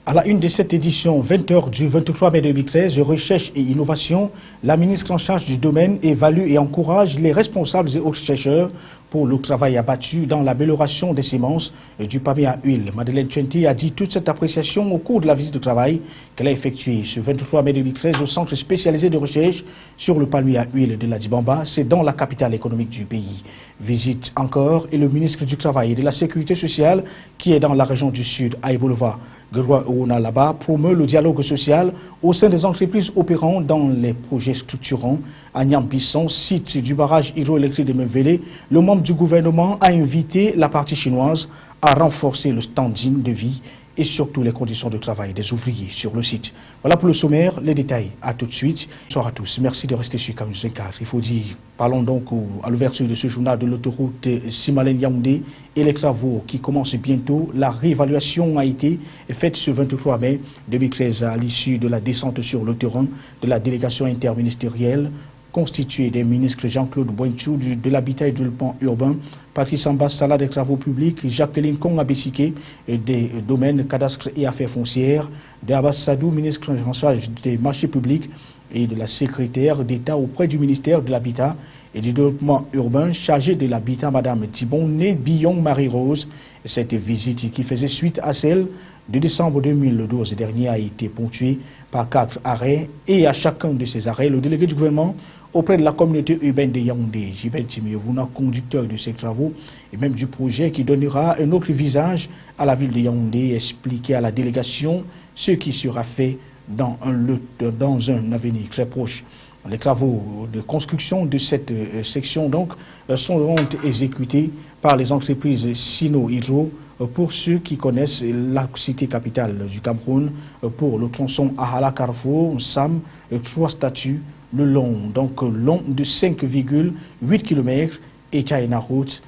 À la une de cette édition 20h du 23 mai 2013, Recherche et Innovation, la ministre en charge du domaine évalue et encourage les responsables et autres chercheurs pour le travail abattu dans l'amélioration des semences du palmier à huile. Madeleine Tchenti a dit toute cette appréciation au cours de la visite de travail qu'elle a effectuée ce 23 mai 2013 au centre spécialisé de recherche sur le palmier à huile de la Dibamba. C'est dans la capitale économique du pays. Visite encore et le ministre du Travail et de la Sécurité sociale qui est dans la région du Sud, à Ibolova. Là-bas promeut le dialogue social au sein des entreprises opérant dans les projets structurants. À Niambisson, site du barrage hydroélectrique de Mevele, le membre du gouvernement a invité la partie chinoise à renforcer le standing de vie et surtout les conditions de travail des ouvriers sur le site. Voilà pour le sommaire, les détails. À tout de suite. Bonsoir à tous. Merci de rester sur Camille 24. Il faut dire, parlons donc à l'ouverture de ce journal de l'autoroute Simalen-Yaoundé et les travaux qui commencent bientôt. La réévaluation a été faite ce 23 mai 2013 à l'issue de la descente sur le terrain de la délégation interministérielle constituée des ministres Jean-Claude Boinchou de l'habitat et du développement urbain, Patrice Ambassadeur des travaux publics, Jacqueline Kong-Abessike des domaines cadastres et affaires foncières, de Abassadou, ministre en charge des marchés publics et de la secrétaire d'État auprès du ministère de l'Habitat et du développement urbain, chargée de l'habitat, Madame Thibon Billon Marie-Rose. Cette visite qui faisait suite à celle de décembre 2012 dernier a été ponctuée par 4 arrêts et à chacun de ces arrêts, le délégué du gouvernement auprès de la communauté urbaine de Yaoundé, Jibel Timiovouna, conducteur de ces travaux et même du projet qui donnera un autre visage à la ville de Yaoundé, expliquer à la délégation ce qui sera fait dans un avenir très proche. Les travaux de construction de cette section donc seront exécutés par les entreprises Sino Hydro pour ceux qui connaissent la cité capitale du Cameroun pour le tronçon Ahala Carrefour, Sam, 3 statuts, le long de 5,8 km et China Route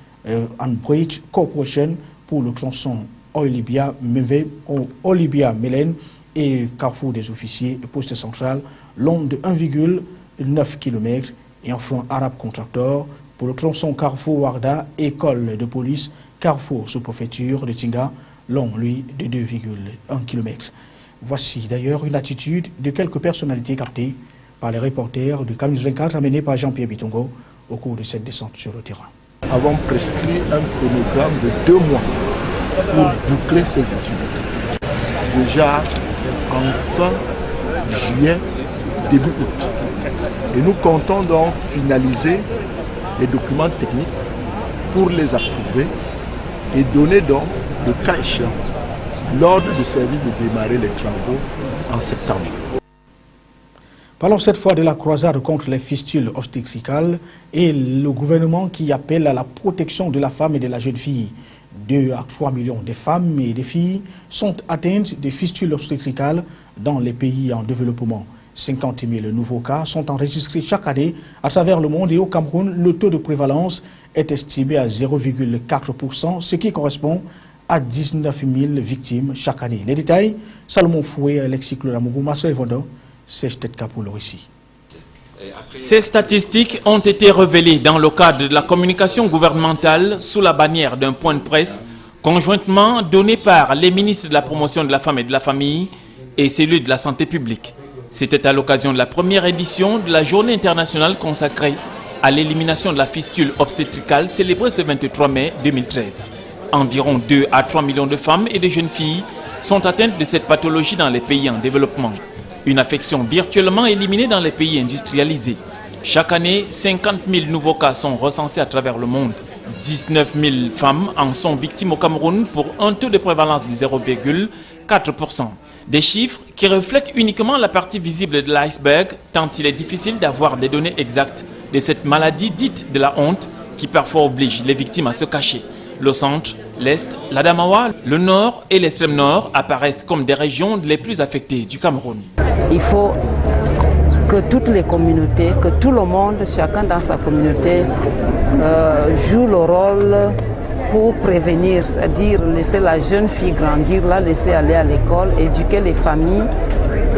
and Bridge Corporation pour le tronçon Olibia Melen et Carrefour des officiers et poste central long de 1,9 km et enfin Arab Contractor pour le tronçon Carrefour Warda, école de police Carrefour sous-préfecture de Tinga, long lui de 2,1 km. Voici d'ailleurs une attitude de quelques personnalités captées par les reporters de Camille 24 amenés par Jean-Pierre Bitongo au cours de cette descente sur le terrain. Avons prescrit un chronogramme de 2 mois pour boucler ces études. Déjà en fin juillet, début août. Et nous comptons donc finaliser les documents techniques pour les approuver et donner donc le cas échéant l'ordre de service de démarrer les travaux en septembre. Parlons cette fois de la croisade contre les fistules obstétricales et le gouvernement qui appelle à la protection de la femme et de la jeune fille. 2 à 3 millions de femmes et de filles sont atteintes de fistules obstétricales dans les pays en développement. 50 000 nouveaux cas sont enregistrés chaque année à travers le monde et au Cameroun, le taux de prévalence est estimé à 0,4%, ce qui correspond à 19 000 victimes chaque année. Les détails, Salomon Foué, Alexis Clodamougou, Marcel Vondo, c'est peut-être cas pour le récit. Ces statistiques ont été révélées dans le cadre de la communication gouvernementale sous la bannière d'un point de presse conjointement donné par les ministres de la promotion de la femme et de la famille et celui de la santé publique. C'était à l'occasion de la première édition de la journée internationale consacrée à l'élimination de la fistule obstétricale célébrée ce 23 mai 2013. Environ 2 à 3 millions de femmes et de jeunes filles sont atteintes de cette pathologie dans les pays en développement. Une affection virtuellement éliminée dans les pays industrialisés. Chaque année, 50 000 nouveaux cas sont recensés à travers le monde. 19 000 femmes en sont victimes au Cameroun pour un taux de prévalence de 0,4%. Des chiffres qui reflètent uniquement la partie visible de l'iceberg, tant il est difficile d'avoir des données exactes de cette maladie dite de la honte qui parfois oblige les victimes à se cacher. Le centre, l'Est, l'Adamawa, le Nord et l'extrême Nord apparaissent comme des régions les plus affectées du Cameroun. Il faut que toutes les communautés, que tout le monde, chacun dans sa communauté, joue le rôle pour prévenir, c'est-à-dire laisser la jeune fille grandir, la laisser aller à l'école, éduquer les familles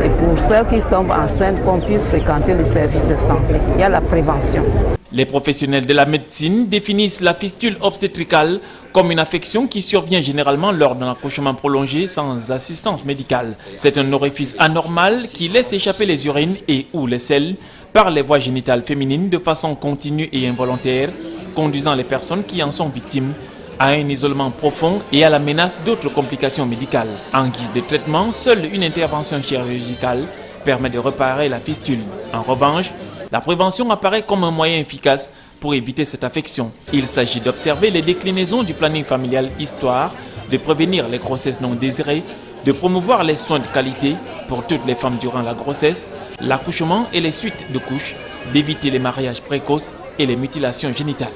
et pour celles qui tombent enceintes, qu'on puisse fréquenter les services de santé. Il y a la prévention. Les professionnels de la médecine définissent la fistule obstétricale comme une affection qui survient généralement lors d'un accouchement prolongé sans assistance médicale. C'est un orifice anormal qui laisse échapper les urines et ou les selles par les voies génitales féminines de façon continue et involontaire, conduisant les personnes qui en sont victimes à un isolement profond et à la menace d'autres complications médicales. En guise de traitement, seule une intervention chirurgicale permet de réparer la fistule. En revanche, la prévention apparaît comme un moyen efficace pour éviter cette affection. Il s'agit d'observer les déclinaisons du planning familial histoire de prévenir les grossesses non désirées, de promouvoir les soins de qualité pour toutes les femmes durant la grossesse, l'accouchement et les suites de couches, d'éviter les mariages précoces et les mutilations génitales.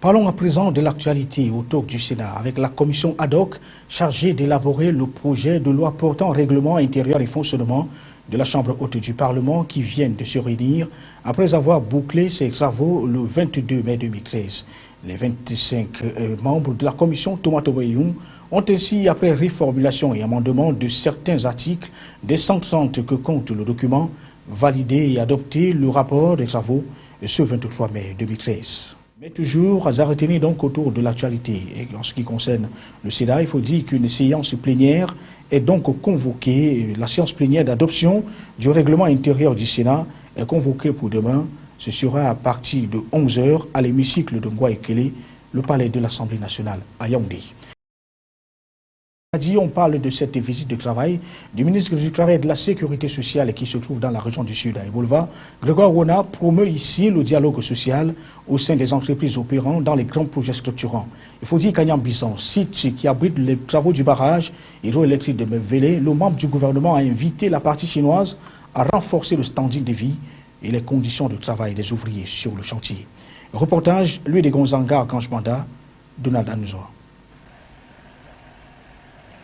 Parlons à présent de l'actualité autour du Sénat avec la commission ad hoc chargée d'élaborer le projet de loi portant règlement intérieur et fonctionnement de la Chambre haute du Parlement qui viennent de se réunir après avoir bouclé ses travaux le 22 mai 2013. Les 25 membres de la commission Tomatoboyoum ont ainsi, après réformulation et amendement de certains articles des 130 que compte le document, validé et adopté le rapport des travaux ce 23 mai 2013. Mais toujours à retenir donc autour de l'actualité. Et en ce qui concerne le Sénat, il faut dire qu'une séance plénière est donc convoquée. La séance plénière d'adoption du règlement intérieur du Sénat est convoquée pour demain. Ce sera à partir de 11 h à l'hémicycle de Ngwa-Ekele, le palais de l'Assemblée nationale à Yaoundé. On parle de cette visite de travail du ministre du Travail et de la Sécurité sociale qui se trouve dans la région du Sud à Ebolva. Grégoire Rona promeut ici le dialogue social au sein des entreprises opérant dans les grands projets structurants. Il faut dire qu'à Nyambizan, site qui abrite les travaux du barrage hydroélectrique de Mevele, le membre du gouvernement a invité la partie chinoise à renforcer le standing de vie et les conditions de travail des ouvriers sur le chantier. Reportage, lui de Gonzanga, Archange-Manda, Donald Anouzoa.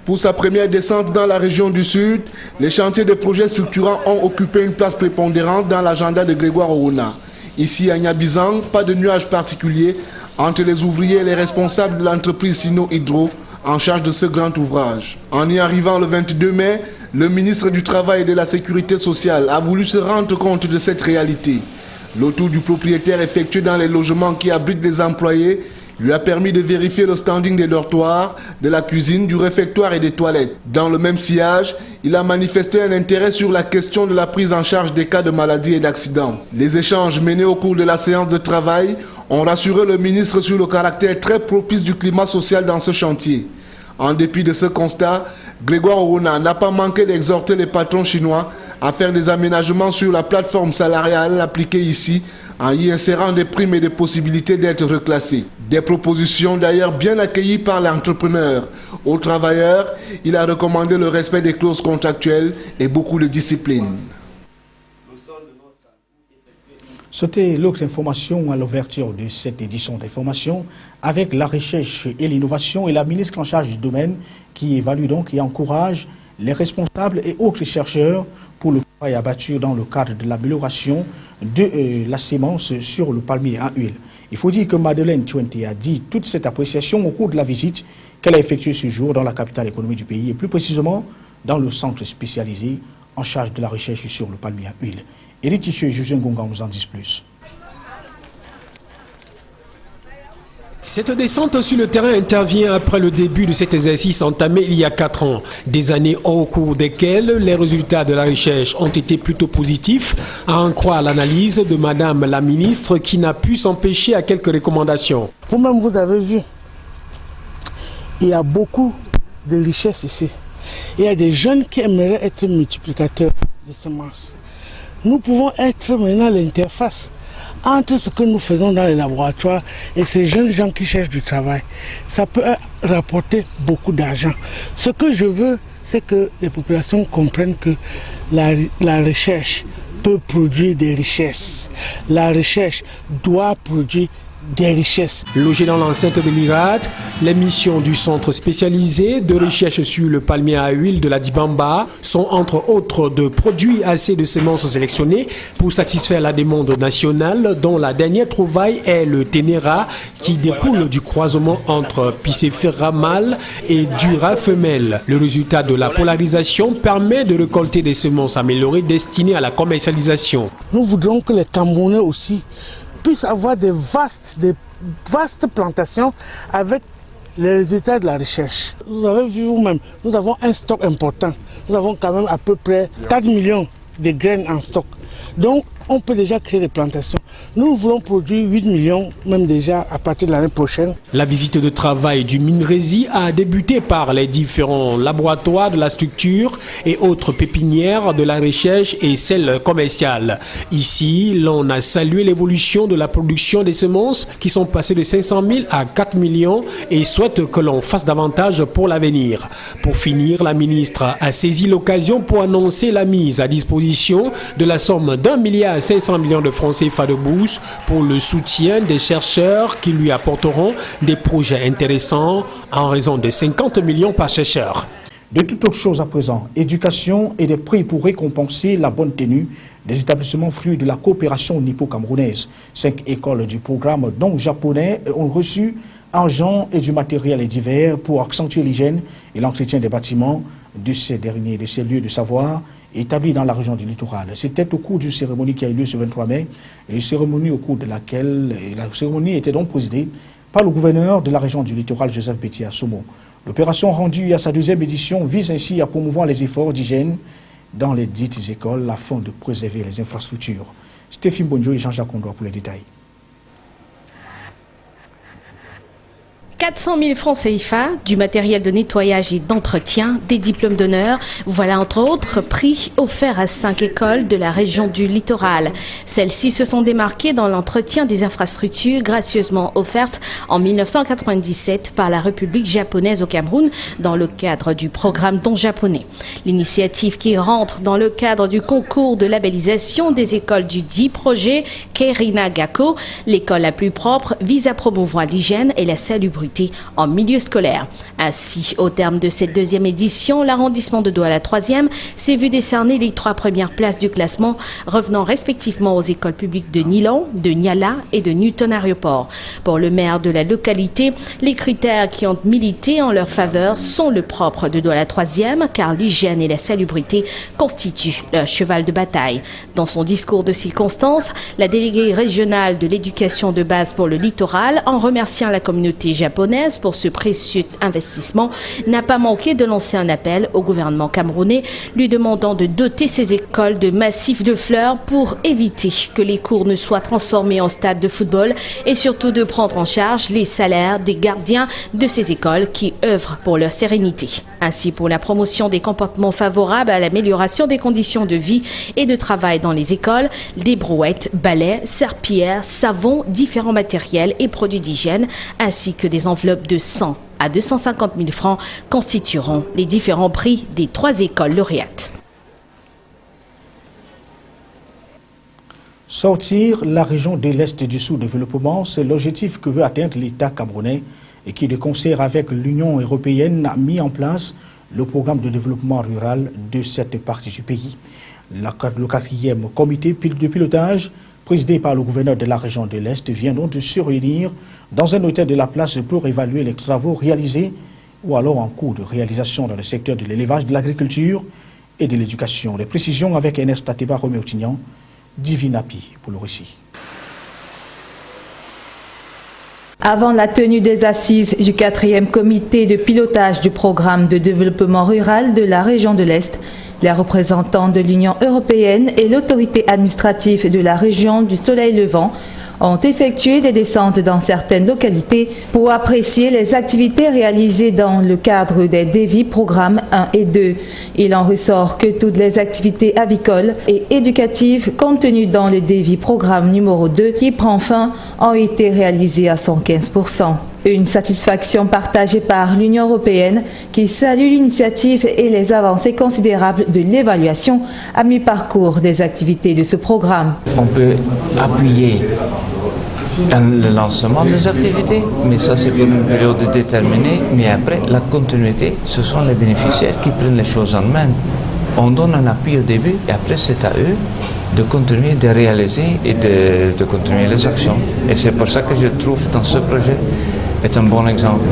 Pour sa première descente dans la région du Sud, les chantiers de projets structurants ont occupé une place prépondérante dans l'agenda de Grégoire Orona. Ici à Nyambizan, pas de nuage particulier entre les ouvriers et les responsables de l'entreprise Sino Hydro en charge de ce grand ouvrage. En y arrivant le 22 mai, le ministre du Travail et de la Sécurité sociale a voulu se rendre compte de cette réalité. Le tour du propriétaire effectué dans les logements qui abritent les employés lui a permis de vérifier le standing des dortoirs, de la cuisine, du réfectoire et des toilettes. Dans le même sillage, il a manifesté un intérêt sur la question de la prise en charge des cas de maladie et d'accident. Les échanges menés au cours de la séance de travail ont rassuré le ministre sur le caractère très propice du climat social dans ce chantier. En dépit de ce constat, Grégoire Orona n'a pas manqué d'exhorter les patrons chinois à faire des aménagements sur la plateforme salariale appliquée ici, en y insérant des primes et des possibilités d'être reclassés. Des propositions d'ailleurs bien accueillies par l'entrepreneur. Aux travailleurs, il a recommandé le respect des clauses contractuelles et beaucoup de discipline. C'était l'autre information à l'ouverture de cette édition d'information avec la recherche et l'innovation et la ministre en charge du domaine qui évalue donc et encourage les responsables et autres chercheurs pour le travail abattu dans le cadre de l'amélioration de la sémence sur le palmier à huile. Il faut dire que Madeleine Tchouente a dit toute cette appréciation au cours de la visite qu'elle a effectuée ce jour dans la capitale économique du pays et plus précisément dans le centre spécialisé en charge de la recherche sur le palmier à huile. Éric Ticheux et José Ngonga nous en disent plus. Cette descente sur le terrain intervient après le début de cet exercice entamé il y a 4 ans. Des années au cours desquelles les résultats de la recherche ont été plutôt positifs, à en croire l'analyse de Madame la ministre qui n'a pu s'empêcher à quelques recommandations. Vous-même, vous avez vu, il y a beaucoup de richesses ici. Il y a des jeunes qui aimeraient être multiplicateurs de semences. Nous pouvons être maintenant l'interface entre ce que nous faisons dans les laboratoires et ces jeunes gens qui cherchent du travail. Ça peut rapporter beaucoup d'argent. Ce que je veux, c'est que les populations comprennent que la recherche peut produire des richesses. La recherche doit produire des richesses. Logé dans l'enceinte de l'IRAD, les missions du centre spécialisé de recherche sur le palmier à huile de la Dibamba sont entre autres de produire assez de semences sélectionnées pour satisfaire la demande nationale dont la dernière trouvaille est le Ténéra qui découle du croisement entre Piscifera mâle et Dura femelle. Le résultat de la polarisation permet de récolter des semences améliorées destinées à la commercialisation. Nous voudrons que les Camerounais aussi puisse avoir des vastes plantations avec les résultats de la recherche. Vous avez vu vous-même, nous avons un stock important. Nous avons quand même à peu près 4 millions de graines en stock. Donc, on peut déjà créer des plantations. Nous voulons produire 8 millions, même déjà à partir de l'année prochaine. La visite de travail du MINRESI a débuté par les différents laboratoires de la structure et autres pépinières de la recherche et celles commerciales. Ici, l'on a salué l'évolution de la production des semences qui sont passées de 500 000 à 4 millions et souhaite que l'on fasse davantage pour l'avenir. Pour finir, la ministre a saisi l'occasion pour annoncer la mise à disposition de la somme d'1,5 milliard de francs CFA de bourse pour le soutien des chercheurs qui lui apporteront des projets intéressants en raison de 50 millions par chercheur. De toutes autres choses à présent, éducation et des prix pour récompenser la bonne tenue des établissements fruits de la coopération nippo-camerounaise. 5 écoles du programme Don japonais ont reçu argent et du matériel divers pour accentuer l'hygiène et l'entretien des bâtiments de ces lieux de savoir établis dans la région du littoral. C'était au cours d'une cérémonie qui a eu lieu ce 23 mai, une cérémonie au cours de laquelle la cérémonie était donc présidée par le gouverneur de la région du littoral, Joseph Bétier Assomo. L'opération rendue à sa 2e édition vise ainsi à promouvoir les efforts d'hygiène dans les dites écoles afin de préserver les infrastructures. Stéphane Bonjo et Jean-Jacques Kondoa pour les détails. 400 000 francs CFA, du matériel de nettoyage et d'entretien, des diplômes d'honneur. Voilà entre autres prix offerts à 5 écoles de la région du littoral. Celles-ci se sont démarquées dans l'entretien des infrastructures gracieusement offertes en 1997 par la République japonaise au Cameroun dans le cadre du programme Don japonais. L'initiative qui rentre dans le cadre du concours de labellisation des écoles du dit projet Kerina Gakko, l'école la plus propre, vise à promouvoir l'hygiène et la salubrité en milieu scolaire. Ainsi, au terme de cette 2e édition, l'arrondissement de Douala 3e s'est vu décerner les 3 premières places du classement, revenant respectivement aux écoles publiques de Nilon, de Niala et de Newton Aéroport. Pour le maire de la localité, les critères qui ont milité en leur faveur sont le propre de Douala 3e, car l'hygiène et la salubrité constituent leur cheval de bataille. Dans son discours de circonstance, la déléguée régionale de l'éducation de base pour le littoral, en remerciant la communauté japonaise pour ce précieux investissement, n'a pas manqué de lancer un appel au gouvernement camerounais lui demandant de doter ces écoles de massifs de fleurs pour éviter que les cours ne soient transformés en stade de football et surtout de prendre en charge les salaires des gardiens de ces écoles qui œuvrent pour leur sérénité. Ainsi, pour la promotion des comportements favorables à l'amélioration des conditions de vie et de travail dans les écoles, des brouettes, balais, serpillères, savons, différents matériels et produits d'hygiène, ainsi que des enveloppes de 100 à 250 000 francs constitueront les différents prix des 3 écoles lauréates. Sortir la région de l'Est du sous-développement, c'est l'objectif que veut atteindre l'État camerounais et qui, de concert avec l'Union européenne, a mis en place le programme de développement rural de cette partie du pays. Le 4e comité de pilotage, présidé par le gouverneur de la région de l'Est, vient donc de se réunir dans un hôtel de la place pour évaluer les travaux réalisés ou alors en cours de réalisation dans le secteur de l'élevage, de l'agriculture et de l'éducation. Les précisions avec Ernest Ateba Roméo-Tignan, Divinapi pour le récit. Avant la tenue des assises du 4e comité de pilotage du programme de développement rural de la région de l'Est, les représentants de l'Union européenne et l'autorité administrative de la région du Soleil Levant ont effectué des descentes dans certaines localités pour apprécier les activités réalisées dans le cadre des dévis programmes 1 et 2. Il en ressort que toutes les activités avicoles et éducatives contenues dans le dévis programme numéro 2 qui prend fin ont été réalisées à 115%. Une satisfaction partagée par l'Union européenne qui salue l'initiative et les avancées considérables de l'évaluation à mi-parcours des activités de ce programme. On peut appuyer le lancement des activités, mais ça c'est pour une période déterminée, mais après la continuité, ce sont les bénéficiaires qui prennent les choses en main. On donne un appui au début et après c'est à eux de continuer de réaliser et de continuer les actions. Et c'est pour ça que je trouve dans ce projet est un bon exemple.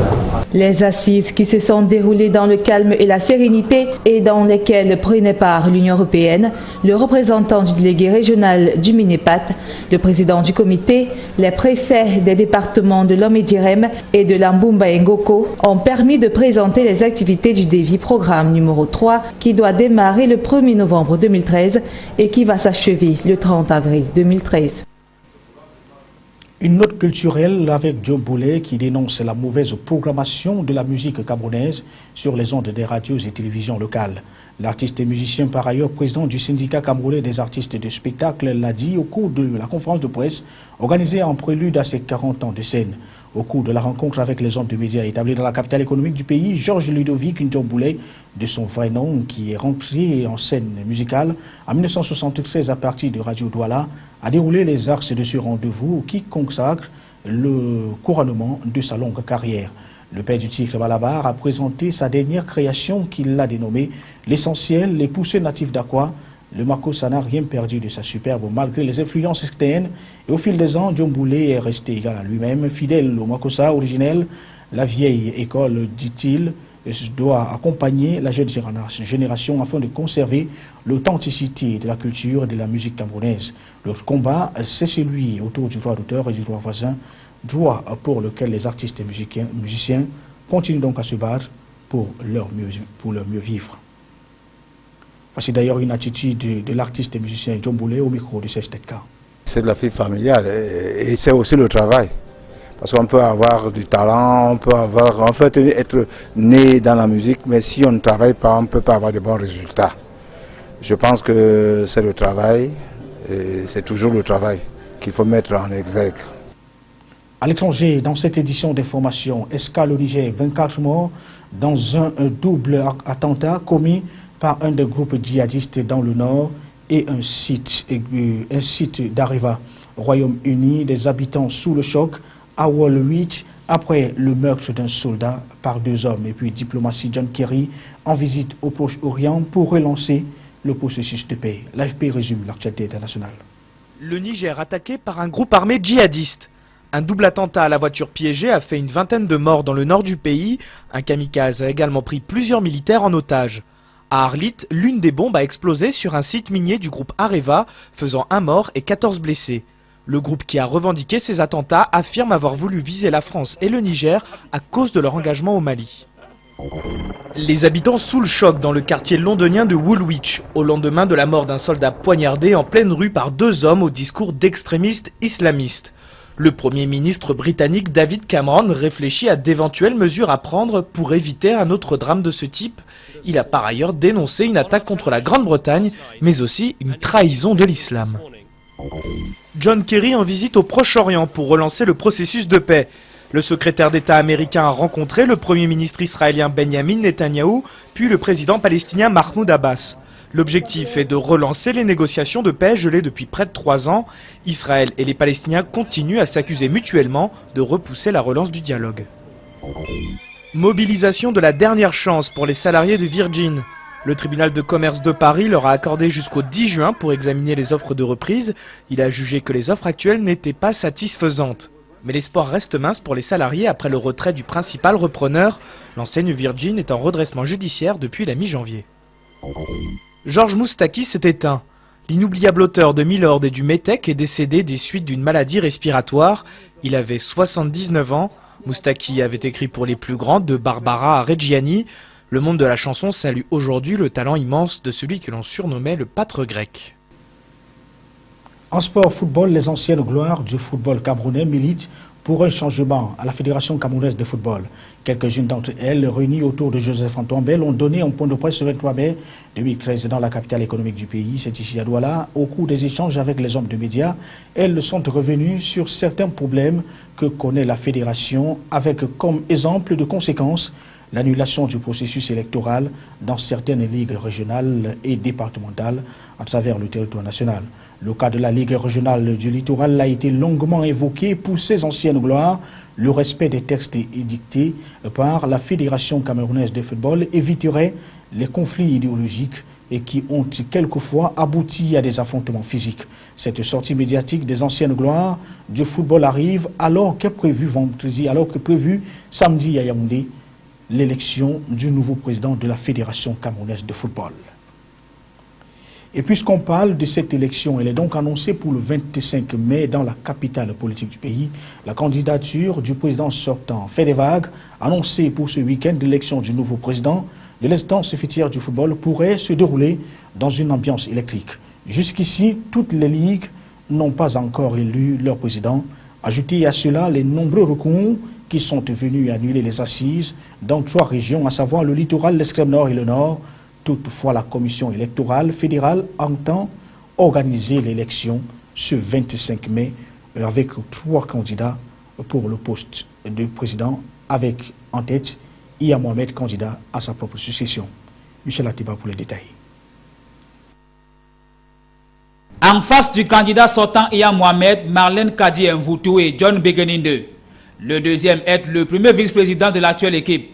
Les assises qui se sont déroulées dans le calme et la sérénité et dans lesquelles prenait part l'Union européenne, le représentant du délégué régional du Minépat, le président du comité, les préfets des départements de Lomé-Direm et de Lambumba Ngoko ont permis de présenter les activités du DEVI programme numéro 3 qui doit démarrer le 1er novembre 2013 et qui va s'achever le 30 avril 2013. Une note culturelle avec Joe Boulet qui dénonce la mauvaise programmation de la musique camerounaise sur les ondes des radios et télévisions locales. L'artiste et musicien, par ailleurs président du syndicat camerounais des artistes de spectacle, l'a dit au cours de la conférence de presse organisée en prélude à ses 40 ans de scène. Au cours de la rencontre avec les hommes de médias établis dans la capitale économique du pays, Georges Ludovic Ndjoboulet, de son vrai nom, qui est rentré en scène musicale en 1973 à partir de Radio Douala, a déroulé les axes de ce rendez-vous qui consacre le couronnement de sa longue carrière. Le père du titre Malabar a présenté sa dernière création qu'il a dénommée L'essentiel, les poussées natives d'Aqua. Le Makossa n'a rien perdu de sa superbe malgré les influences externes et au fil des ans, Ndjoboulet est resté égal à lui-même, fidèle au Makossa originel. La vieille école, dit-il, doit accompagner la jeune génération afin de conserver l'authenticité de la culture et de la musique camerounaise. Le combat, c'est celui autour du droit d'auteur et du droit voisin, droit pour lequel les artistes et musiciens continuent donc à se battre pour leur mieux vivre. Voici d'ailleurs une attitude de l'artiste et musicien Ndjoboulet au micro de Serge Tetka. C'est de la vie familiale et c'est aussi le travail. Parce qu'on peut avoir du talent, on peut être né dans la musique, mais si on ne travaille pas, on ne peut pas avoir de bons résultats. Je pense que c'est le travail, et c'est toujours le travail qu'il faut mettre en exergue. À l'étranger, dans cette édition d'information, escale au Niger, 24 morts dans un double attentat commis par un des groupes djihadistes dans le nord et un site d'Areva. Royaume-Uni, des habitants sous le choc à Woolwich après le meurtre d'un soldat par 2 hommes. Et puis diplomatie, John Kerry en visite au Proche-Orient pour relancer le processus de paix. L'AFP résume l'actualité internationale. Le Niger attaqué par un groupe armé djihadiste. Un double attentat à la voiture piégée a fait une vingtaine de morts dans le nord du pays. Un kamikaze a également pris plusieurs militaires en otage. À Arlit, l'une des bombes a explosé sur un site minier du groupe Areva, faisant 1 mort et 14 blessés. Le groupe qui a revendiqué ces attentats affirme avoir voulu viser la France et le Niger à cause de leur engagement au Mali. Les habitants sous le choc dans le quartier londonien de Woolwich, au lendemain de la mort d'un soldat poignardé en pleine rue par 2 hommes au discours d'extrémistes islamistes. Le Premier ministre britannique David Cameron réfléchit à d'éventuelles mesures à prendre pour éviter un autre drame de ce type. Il a par ailleurs dénoncé une attaque contre la Grande-Bretagne, mais aussi une trahison de l'islam. John Kerry en visite au Proche-Orient pour relancer le processus de paix. Le secrétaire d'État américain a rencontré le Premier ministre israélien Benjamin Netanyahou, puis le président palestinien Mahmoud Abbas. L'objectif est de relancer les négociations de paix gelées depuis près de 3 ans. Israël et les Palestiniens continuent à s'accuser mutuellement de repousser la relance du dialogue. Mobilisation de la dernière chance pour les salariés de Virgin. Le tribunal de commerce de Paris leur a accordé jusqu'au 10 juin pour examiner les offres de reprise. Il a jugé que les offres actuelles n'étaient pas satisfaisantes. Mais l'espoir reste mince pour les salariés après le retrait du principal repreneur. L'enseigne Virgin est en redressement judiciaire depuis la mi-janvier. Georges Moustaki s'est éteint. L'inoubliable auteur de Milord et du Métèque est décédé des suites d'une maladie respiratoire. Il avait 79 ans. Moustaki avait écrit pour les plus grands, de Barbara à Reggiani. Le monde de la chanson salue aujourd'hui le talent immense de celui que l'on surnommait le pâtre grec. En sport football, les anciennes gloires du football camerounais militent pour un changement à la Fédération camerounaise de football. Quelques-unes d'entre elles, réunies autour de Joseph-Antoine Bell, ont donné un point de presse ce 23 mai 2013 dans la capitale économique du pays. C'est ici à Douala. Au cours des échanges avec les hommes de médias, elles sont revenues sur certains problèmes que connaît la Fédération, avec comme exemple de conséquences l'annulation du processus électoral dans certaines ligues régionales et départementales à travers le territoire national. Le cas de la Ligue régionale du littoral a été longuement évoqué pour ses anciennes gloires. Le respect des textes édictés par la Fédération camerounaise de football éviterait les conflits idéologiques et qui ont quelquefois abouti à des affrontements physiques. Cette sortie médiatique des anciennes gloires du football arrive alors que prévu samedi à Yaoundé, l'élection du nouveau président de la Fédération camerounaise de football. Et puisqu'on parle de cette élection, elle est donc annoncée pour le 25 mai dans la capitale politique du pays. La candidature du président sortant fait des vagues, annoncée pour ce week-end d'élection du nouveau président de l'instance fêtière du football pourrait se dérouler dans une ambiance électrique. Jusqu'ici, toutes les ligues n'ont pas encore élu leur président. Ajoutez à cela les nombreux recours qui sont venus annuler les assises dans 3 régions, à savoir le littoral, l'extrême nord et le nord. Toutefois, la commission électorale fédérale entend organiser l'élection ce 25 mai avec 3 candidats pour le poste de président, avec en tête Iya Mohamed, candidat à sa propre succession. Michel Atiba pour les détails. En face du candidat sortant Iya Mohamed, Marlène Kadi Mvoutou et John Begeninde. Le deuxième est le premier vice-président de l'actuelle équipe.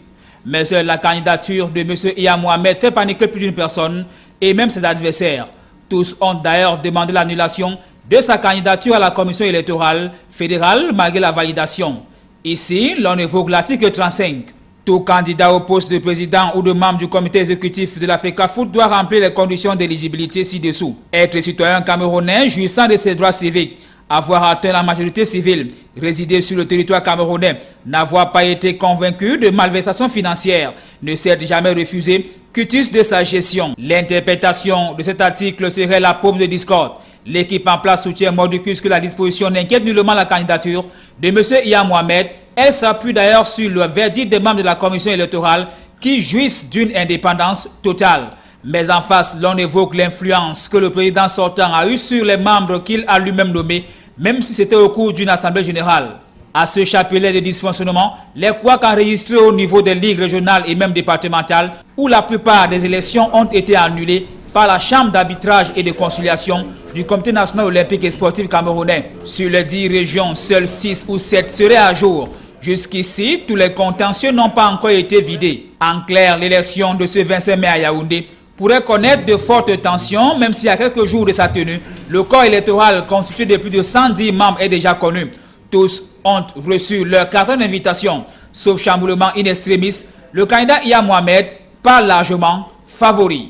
Mais seule la candidature de M. Iya Mohamed fait paniquer plus d'une personne et même ses adversaires. Tous ont d'ailleurs demandé l'annulation de sa candidature à la commission électorale fédérale malgré la validation. Ici, l'on évoque l'article 35. Tout candidat au poste de président ou de membre du comité exécutif de la FECAFOOT doit remplir les conditions d'éligibilité ci-dessous. Être citoyen camerounais jouissant de ses droits civiques, avoir atteint la majorité civile, résider sur le territoire camerounais, n'avoir pas été convaincu de malversation financière, ne s'être jamais refusé, cutis de sa gestion. L'interprétation de cet article serait la paume de discorde. L'équipe en place soutient mordicus que la disposition n'inquiète nullement la candidature de M. Iya Mohamed. Elle s'appuie d'ailleurs sur le verdict des membres de la commission électorale qui jouissent d'une indépendance totale. Mais en face, l'on évoque l'influence que le président sortant a eue sur les membres qu'il a lui-même nommés, même si c'était au cours d'une assemblée générale. À ce chapelet de dysfonctionnement, les couacs enregistrés au niveau des ligues régionales et même départementales, où la plupart des élections ont été annulées par la chambre d'arbitrage et de conciliation du Comité national olympique et sportif camerounais. Sur les 10 régions, seules 6 ou 7 seraient à jour. Jusqu'ici, tous les contentieux n'ont pas encore été vidés. En clair, l'élection de ce 25 mai à Yaoundé pourrait connaître de fortes tensions, même si à quelques jours de sa tenue, le corps électoral constitué de plus de 110 membres est déjà connu. Tous ont reçu leur carton d'invitation, sauf chamboulement in extremis, le candidat Iya Mohamed parle largement favori.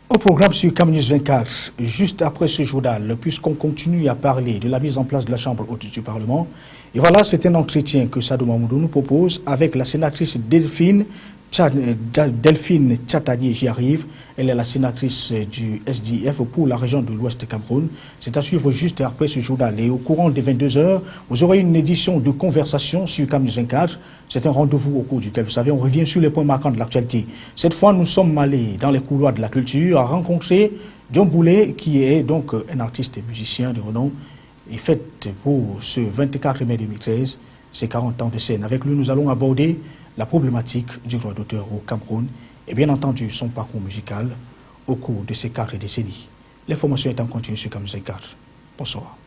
Au programme sur Cam News 24, juste après ce journal, puisqu'on continue à parler de la mise en place de la Chambre haute du Parlement, et voilà, c'est un entretien que Sadou Mamoudou nous propose avec la sénatrice Delphine Tchatanier, j'y arrive. Elle est la sénatrice du SDF pour la région de l'Ouest Cameroun. C'est à suivre juste après ce journal. Et au courant des 22h, vous aurez une édition de conversation sur Cam News 24. C'est un rendez-vous au cours duquel, vous savez, on revient sur les points marquants de l'actualité. Cette fois, nous sommes allés dans les couloirs de la culture à rencontrer John Boulet, qui est donc un artiste et musicien de renom. Il fête pour ce 24 mai 2013 ses 40 ans de scène. Avec lui, nous allons aborder la problématique du droit d'auteur au Cameroun et bien entendu son parcours musical au cours de ces 4 décennies. L'information est en continu sur Cam News 24. Bonsoir.